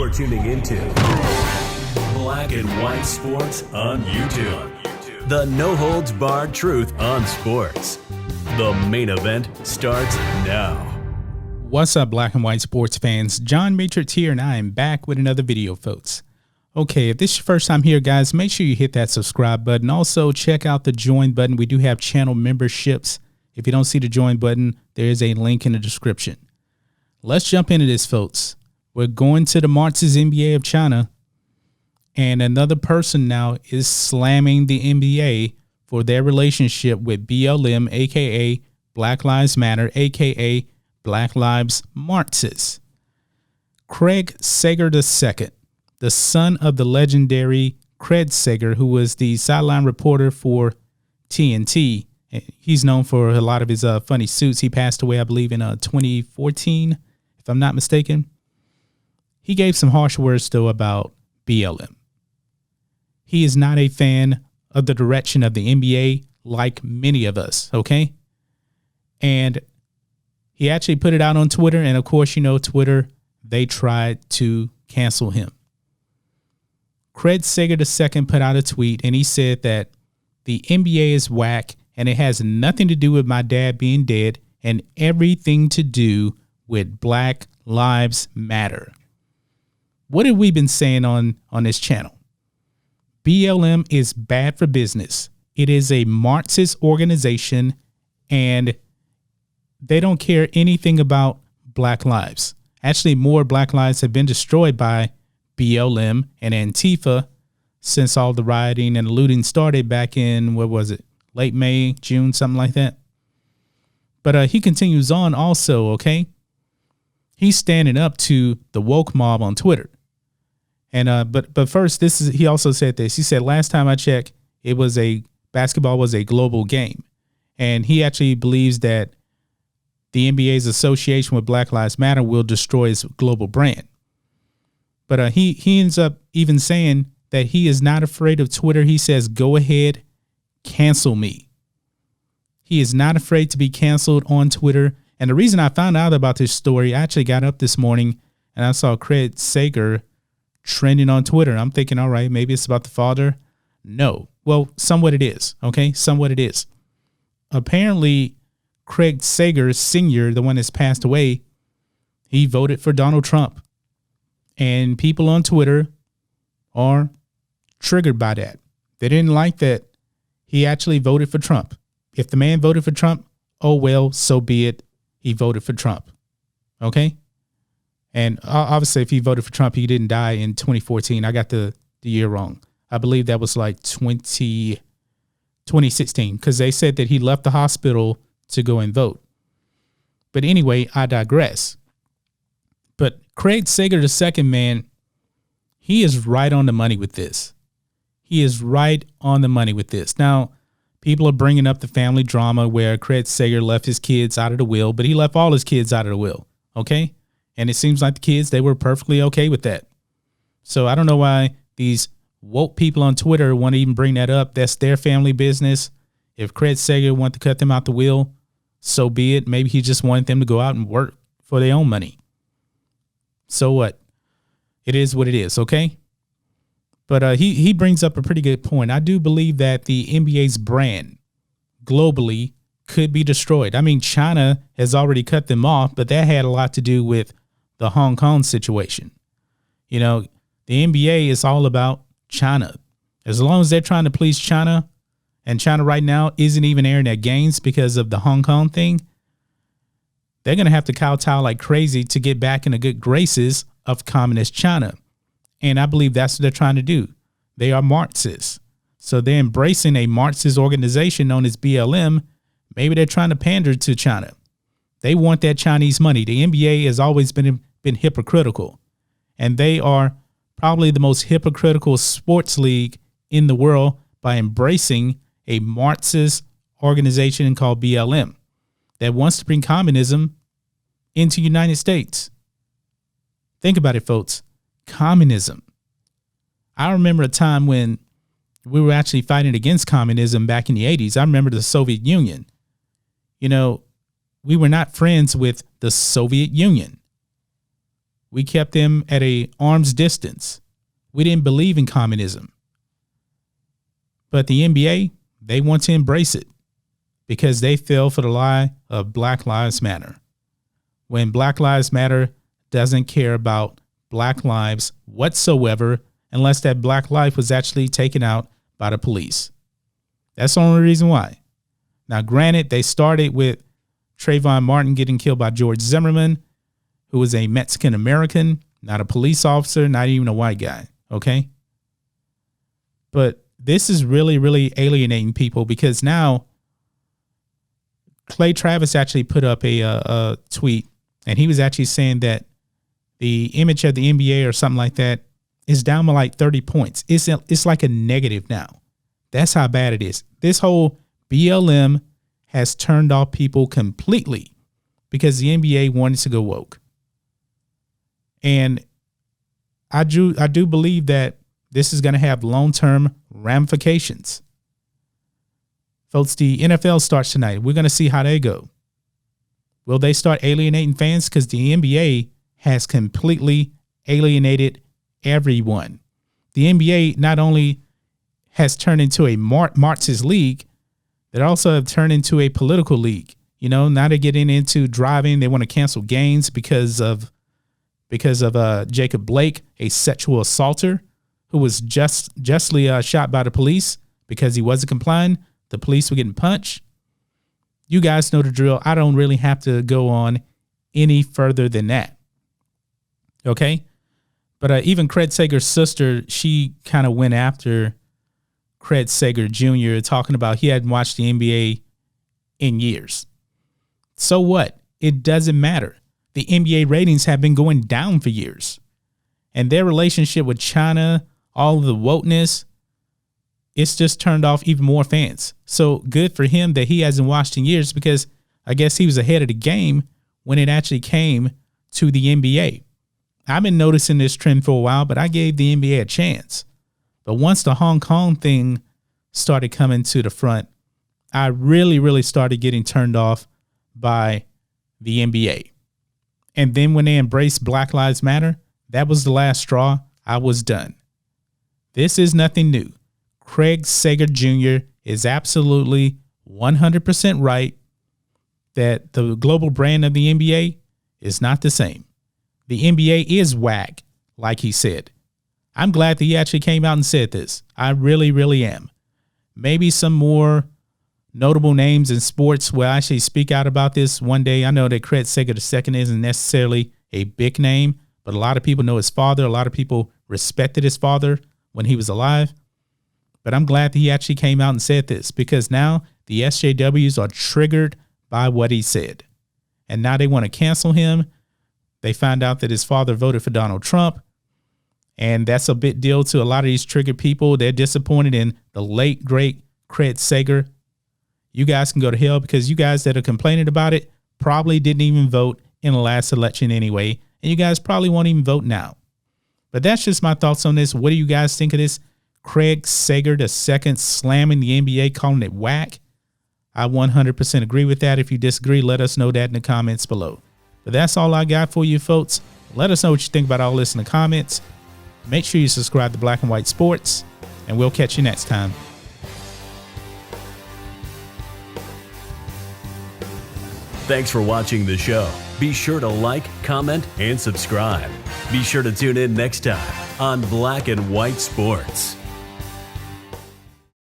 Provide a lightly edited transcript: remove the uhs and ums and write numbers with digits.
You're tuning into Black and White Sports on YouTube. The no-holds-barred truth on sports. The main event starts now. What's up, Black and White sports fans? John Matrix here, and I am back with another video, folks. Okay, if this is your first time here, guys, make sure you hit that subscribe button. Also, check out the join button. We do have channel memberships. If you don't see the join button, there is a link in the description. Let's jump into this, folks. We're going to the Marxist NBA of China, and another person now is slamming the NBA for their relationship with BLM, a.k.a. Black Lives Matter, a.k.a. Black Lives Marxists. Craig Sager II, the son of the legendary Craig Sager, who was the sideline reporter for TNT. He's known for a lot of his funny suits. He passed away, I believe, in 2014, if I'm not mistaken. He gave some harsh words, though, about BLM. He is not a fan of the direction of the NBA like many of us, okay? And he actually put it out on Twitter, and of course, you know, Twitter, they tried to cancel him. Craig Sager II put out a tweet, and he said that the NBA is whack, and it has nothing to do with my dad being dead and everything to do with Black Lives Matter. What have we been saying on this channel? BLM is bad for business. It is a Marxist organization, and they don't care anything about Black lives. Actually, more Black lives have been destroyed by BLM and Antifa since all the rioting and looting started back in, what was it, late May, June, something like that. But he continues on also, okay? He's standing up to the woke mob on Twitter. And but first, he also said this. He said, last time I checked, basketball was a global game. And he actually believes that the NBA's association with Black Lives Matter will destroy its global brand. But he ends up even saying that he is not afraid of Twitter. He says, go ahead, cancel me. He is not afraid to be canceled on Twitter. And the reason I found out about this story, I actually got up this morning and I saw Craig Sager trending on Twitter. I'm thinking, all right, maybe it's about the father. No. Well, somewhat it is. Okay, somewhat it is. Apparently, Craig Sager Sr., the one that's passed away, he voted for Donald Trump. And people on Twitter are triggered by that. They didn't like that he actually voted for Trump. If the man voted for Trump, oh, well, so be it. He voted for Trump. Okay? And obviously, if he voted for Trump, he didn't die in 2014. I got the year wrong. I believe that was like 2016, because they said that he left the hospital to go and vote. But anyway, I digress. But Craig Sager II, man, he is right on the money with this. He is right on the money with this. Now, people are bringing up the family drama where Craig Sager left his kids out of the will, but he left all his kids out of the will, okay? And it seems like the kids, they were perfectly okay with that. So I don't know why these woke people on Twitter want to even bring that up. That's their family business. If Craig Sager wanted to cut them out the will, so be it. Maybe he just wanted them to go out and work for their own money. So what? It is what it is, okay? But he brings up a pretty good point. I do believe that the NBA's brand globally could be destroyed. I mean, China has already cut them off, but that had a lot to do with the Hong Kong situation. You know, the NBA is all about China. As long as they're trying to please China, and China right now isn't even airing their games because of the Hong Kong thing, they're going to have to kowtow like crazy to get back in the good graces of communist China. And I believe that's what they're trying to do. They are Marxists. So they're embracing a Marxist organization known as BLM. Maybe they're trying to pander to China. They want that Chinese money. The NBA has always been hypocritical. And they are probably the most hypocritical sports league in the world by embracing a Marxist organization called BLM that wants to bring communism into the United States. Think about it, folks. Communism. I remember a time when we were actually fighting against communism back in the 80s. I remember the Soviet Union. You know, we were not friends with the Soviet Union. We kept them at a arm's distance. We didn't believe in communism. But the NBA, they want to embrace it because they fell for the lie of Black Lives Matter. When Black Lives Matter doesn't care about black lives whatsoever unless that black life was actually taken out by the police. That's the only reason why. Now, granted, they started with Trayvon Martin getting killed by George Zimmerman, who was a Mexican-American, not a police officer, not even a white guy, okay? But this is really, really alienating people because now Clay Travis actually put up a tweet, and he was actually saying that the image of the NBA or something like that is down by like 30 points. It's like a negative now. That's how bad it is. This whole BLM has turned off people completely because the NBA wanted to go woke. And I do believe that this is going to have long-term ramifications. Folks, the NFL starts tonight. We're going to see how they go. Will they start alienating fans? Because the NBA has completely alienated everyone. The NBA not only has turned into a Marxist league, they also have turned into a political league. You know, now they're getting into driving. They want to cancel games because of Jacob Blake, a sexual assaulter who was justly shot by the police because he wasn't complying. The police were getting punched. You guys know the drill. I don't really have to go on any further than that. Okay? But even Craig Sager's sister, she kind of went after Craig Sager Jr. talking about he hadn't watched the NBA in years. So what? It doesn't matter. The NBA ratings have been going down for years. And their relationship with China, all of the wokeness, it's just turned off even more fans. So good for him that he hasn't watched in years because I guess he was ahead of the game when it actually came to the NBA. I've been noticing this trend for a while, but I gave the NBA a chance. But once the Hong Kong thing started coming to the front, I really, really started getting turned off by the NBA. And then when they embraced Black Lives Matter, that was the last straw. I was done. This is nothing new. Craig Sager Jr. is absolutely 100% right that the global brand of the NBA is not the same. The NBA is whack, like he said. I'm glad that he actually came out and said this. I really, really am. Maybe some more notable names in sports will actually speak out about this one day. I know that Craig Sager II isn't necessarily a big name, but a lot of people know his father. A lot of people respected his father when he was alive. But I'm glad that he actually came out and said this because now the SJWs are triggered by what he said. And now they want to cancel him. They found out that his father voted for Donald Trump. And that's a big deal to a lot of these triggered people. They're disappointed in the late, great Craig Sager. You guys can go to hell because you guys that are complaining about it probably didn't even vote in the last election anyway. And you guys probably won't even vote now. But that's just my thoughts on this. What do you guys think of this? Craig Sager II slamming the NBA, calling it whack. I 100% agree with that. If you disagree, let us know that in the comments below. But that's all I got for you folks. Let us know what you think about all this in the comments. Make sure you subscribe to Black and White Sports, and we'll catch you next time. Thanks for watching the show. Be sure to like, comment, and subscribe. Be sure to tune in next time on Black and White Sports.